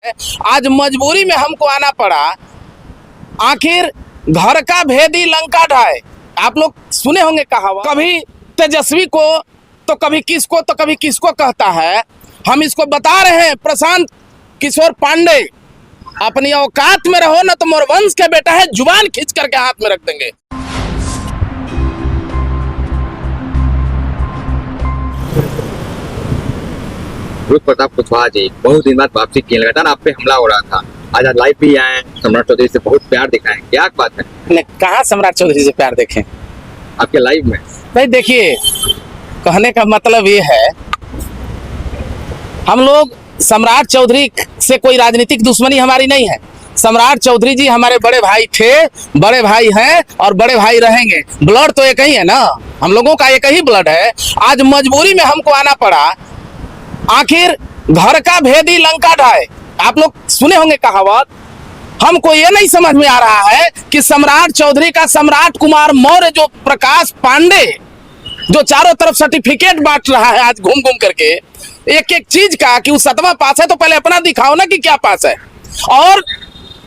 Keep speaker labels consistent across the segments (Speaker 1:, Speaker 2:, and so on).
Speaker 1: आज मजबूरी में हमको आना पड़ा। आखिर घर का भेदी लंका ढाए। आप लोग सुने होंगे कहावत, कभी तेजस्वी को तो कभी किसको कहता है। हम इसको बता रहे हैं, प्रशांत किशोर पांडे, अपनी औकात में रहो ना तो मोरवंश के बेटा है, जुबान खींच करके हाथ में रख देंगे।
Speaker 2: रोहित प्रताप कुशवाहा जी बहुत दिन बाद वापसी किए, लगातार आप पे हमला हो रहा था। आज लाइव भी आए, सम्राट चौधरी से बहुत प्यार दिखाएं, क्या बात है?
Speaker 1: कहाँ सम्राट चौधरी से प्यार देखें
Speaker 2: आपके लाइव में?
Speaker 1: भाई देखिए, कहने का मतलब ये है, हम लोग सम्राट चौधरी से कोई राजनीतिक दुश्मनी हमारी नहीं है। सम्राट चौधरी जी हमारे बड़े भाई थे, बड़े भाई हैं और बड़े भाई रहेंगे। ब्लड तो एक ही है ना, हम लोगों का एक ही ब्लड है। आज मजबूरी में हमको आना पड़ा। आखिर घर का भेदी लंका ढाए। आप लोग सुने होंगे कहावत। हमको ये नहीं समझ में आ रहा है कि सम्राट चौधरी का सम्राट कुमार मौर्य, जो प्रकाश पांडे, जो चारों तरफ सर्टिफिकेट बांट रहा है आज घूम घूम करके एक एक चीज का, कि वो 7वां पास है तो पहले अपना दिखाओ ना कि क्या पास है। और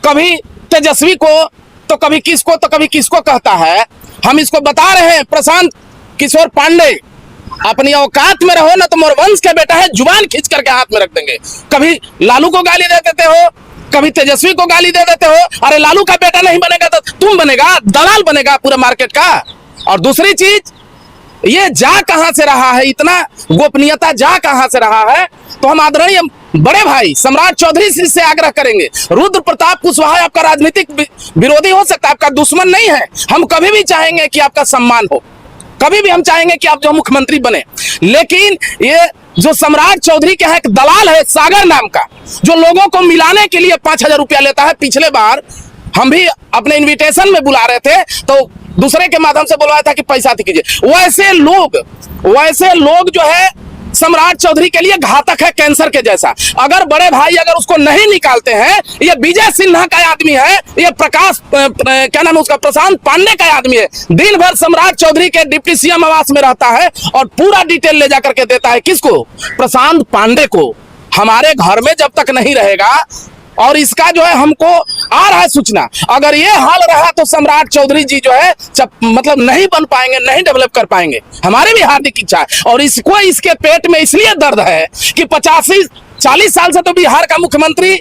Speaker 1: कभी तेजस्वी को तो कभी किसको कहता है। हम इसको बता रहे हैं, प्रशांत किशोर पांडे, अपनी औकात में रहो ना तो मोरवंश के बेटा है, जुबान खींच करके हाथ में रख देंगे। कभी लालू को गाली दे देते हो, कभी तेजस्वी को गाली दे देते हो। अरे लालू का बेटा नहीं बनेगा तो तुम बनेगा, दलाल बनेगा पूरे मार्केट का। और दूसरी चीज, ये जा कहां से रहा है, इतना गोपनीयता जा कहां से रहा है। तो हम आदरणीय बड़े भाई सम्राट चौधरी से आग्रह करेंगे, रुद्र प्रताप कुशवाहा आपका राजनीतिक विरोधी हो सकता है, आपका दुश्मन नहीं है। हम कभी भी चाहेंगे कि आपका सम्मान हो, कभी भी हम चाहेंगे कि आप जो मुख्यमंत्री बने। लेकिन ये जो सम्राट चौधरी के यहाँ एक दलाल है सागर नाम का, जो लोगों को मिलाने के लिए 5000 रुपया लेता है। पिछले बार हम भी अपने इनविटेशन में बुला रहे थे तो दूसरे के माध्यम से बुलवाया था कि पैसा कीजिए। वैसे लोग जो है सम्राट चौधरी के लिए घातक है, कैंसर के जैसा। अगर बड़े भाई अगर उसको नहीं निकालते हैं, ये विजय सिन्हा का आदमी है, ये प्रकाश क्या नाम है उसका, प्रशांत पांडे का आदमी है। दिन भर सम्राट चौधरी के डिप्टी सीएम आवास में रहता है और पूरा डिटेल ले जाकर के देता है किसको, प्रशांत पांडे को। हमारे घर में जब तक नहीं रहेगा, और इसका जो है हमको आ रहा है सूचना, अगर ये हाल रहा तो सम्राट चौधरी जी जो है मतलब नहीं बन पाएंगे, नहीं डेवलप कर पाएंगे। हमारी भी हार्दिक इच्छा है। और इसको इसके पेट में इसलिए दर्द है कि 40 साल से तो बिहार का मुख्यमंत्री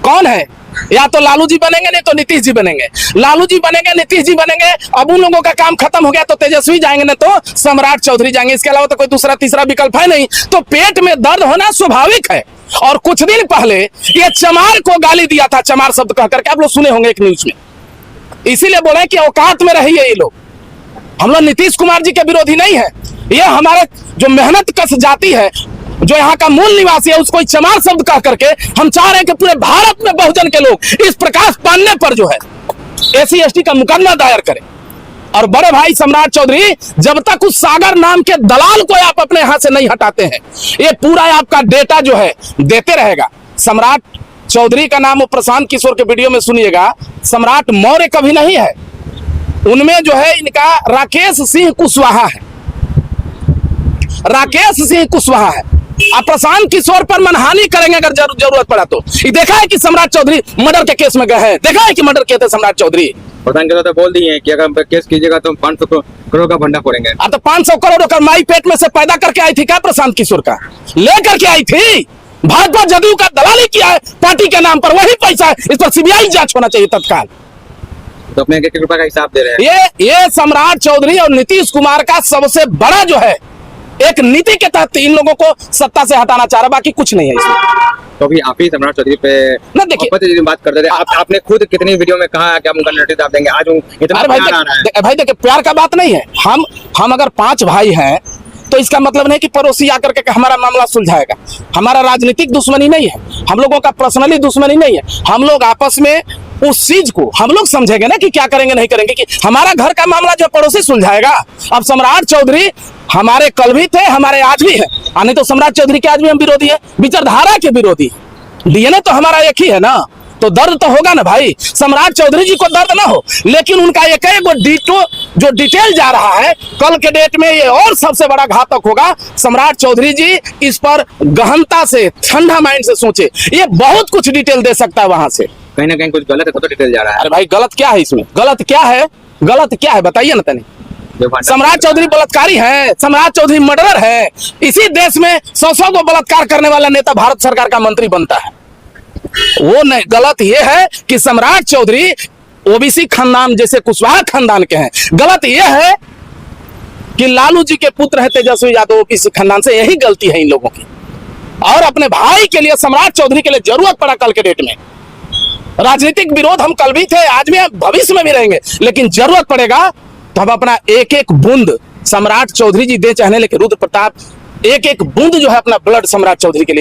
Speaker 1: कौन है, या तो लालू जी बनेंगे नहीं तो नीतीश जी बनेंगे, लालू जी बनेंगे नीतीश जी बनेंगे। अब उन लोगों का काम खत्म हो गया तो तेजस्वी जाएंगे ना तो सम्राट चौधरी जाएंगे, इसके अलावा तो कोई दूसरा तीसरा विकल्प है नहीं। तो पेट में दर्द होना स्वाभाविक है। और कुछ दिन पहले ये चमार को गाली दिया था, चमार शब्द कह करके, आप लोग सुने होंगे एक न्यूज में। इसीलिए बोले कि औकात में रहिए ये लोग। हम लोग नीतीश कुमार जी के विरोधी नहीं है, ये हमारे जो मेहनत कश जाति है, जो यहाँ का मूल निवासी है, उसको चमार शब्द कह करके हम चाह रहे हैं कि पूरे भारत में बहुजन के लोग इस प्रकाश पांडे पर जो है SC/ST का मुकदमा दायर करें। और बड़े भाई सम्राट चौधरी, जब तक उस सागर नाम के दलाल को आप अपने हाथ से नहीं हटाते हैं, ये पूरा आपका डेटा जो है देते रहेगा। सम्राट चौधरी का नाम वो प्रशांत किशोर के वीडियो में सुनिएगा, सम्राट मौर्य कभी नहीं है। उनमें जो है इनका राकेश सिंह कुशवाहा है, राकेश सिंह कुशवाहा है। आप प्रशांत किशोर पर मनहानि करेंगे अगर जरूरत पड़ा तो। ये देखा है कि सम्राट चौधरी मर्डर के केस में गए हैं, देखा है कि मर्डर किए थे सम्राट चौधरी।
Speaker 2: प्रधान के तो बोल दिए हैं कि अगर केस कीजिएगा तो 500 करोड़ का भंडा फोड़ेंगे। अब
Speaker 1: तो 500 करोड़ का माई पेट में से पैदा करके आई थी क्या प्रशांत किशोर का, लेकर के आई थी। भाजपा जदयू का दलाली किया है पार्टी के नाम पर, वही पैसा है। इस पर CBI जांच होना चाहिए तत्काल।
Speaker 2: तो अपने 1-1 रुपए का हिसाब दे रहे हैं।
Speaker 1: ये सम्राट चौधरी और नीतीश कुमार का सबसे बड़ा जो है एक नीति के तहत इन लोगों को सत्ता से हटाना चाह रहा, बाकी कुछ नहीं है इसमें।
Speaker 2: तो अभी आप ही सम्राट चौधरी पे
Speaker 1: ना देखिए
Speaker 2: बात करते थे, आपने खुद कितनी वीडियो में कहा कि हम उनका नोटिस आप देंगे। आज इतना
Speaker 1: भाई देखिए, प्यार का बात नहीं है। हम अगर 5 भाई हैं तो इसका मतलब नहीं कि पड़ोसी आकर के हमारा मामला सुलझाएगा। हमारा राजनीतिक दुश्मनी नहीं है, हम लोगों का पर्सनली दुश्मनी नहीं है। हम लोग आपस में उस चीज को हम लोग समझेंगे ना कि क्या करेंगे नहीं करेंगे, कि हमारा घर का मामला जो पड़ोसी सुलझाएगा। अब सम्राट चौधरी हमारे कल भी थे, हमारे आज भी है, नहीं तो सम्राट चौधरी के आज भी हम विरोधी है, विचारधारा के विरोधी। DNA तो हमारा एक ही है ना। तो दर्द तो होगा ना भाई। सम्राट चौधरी जी को दर्द ना हो, लेकिन उनका एक जो डिटेल जा रहा है कल के डेट में ये और सबसे बड़ा घातक होगा। सम्राट चौधरी जी इस पर गहनता से, ठंडा माइंड से सोचे, ये बहुत कुछ डिटेल दे सकता है वहां से।
Speaker 2: कहीं ना कहीं कुछ गलत है तो डिटेल जा रहा है।
Speaker 1: अरे भाई गलत क्या है इसमें? गलत क्या है? गलत क्या है बताइए ना तनी। सम्राट चौधरी बलात्कारी है, सम्राट चौधरी मर्डरर है। इसी देश में 100 को बलात्कार करने वाला नेता भारत सरकार का मंत्री बनता है। वो नहीं, गलत ये है कि सम्राट चौधरी ओबीसी खानदान जैसे कुशवाहा खानदान के हैं। गलत ये है कि लालू जी के पुत्र है तेजस्वी यादव ओबीसी खानदान से, यही गलती है इन लोगों की। और अपने भाई के लिए, सम्राट चौधरी के लिए जरूरत पड़ा कल के डेट में। राजनीतिक विरोध हम कल भी थे, आज भी, हम भविष्य में भी रहेंगे, लेकिन जरूरत पड़ेगा तो हम अपना एक एक बूंद सम्राट चौधरी जी दे, चाहने लेके रुद्र प्रताप, एक एक बूंद जो है अपना ब्लड सम्राट चौधरी के लिए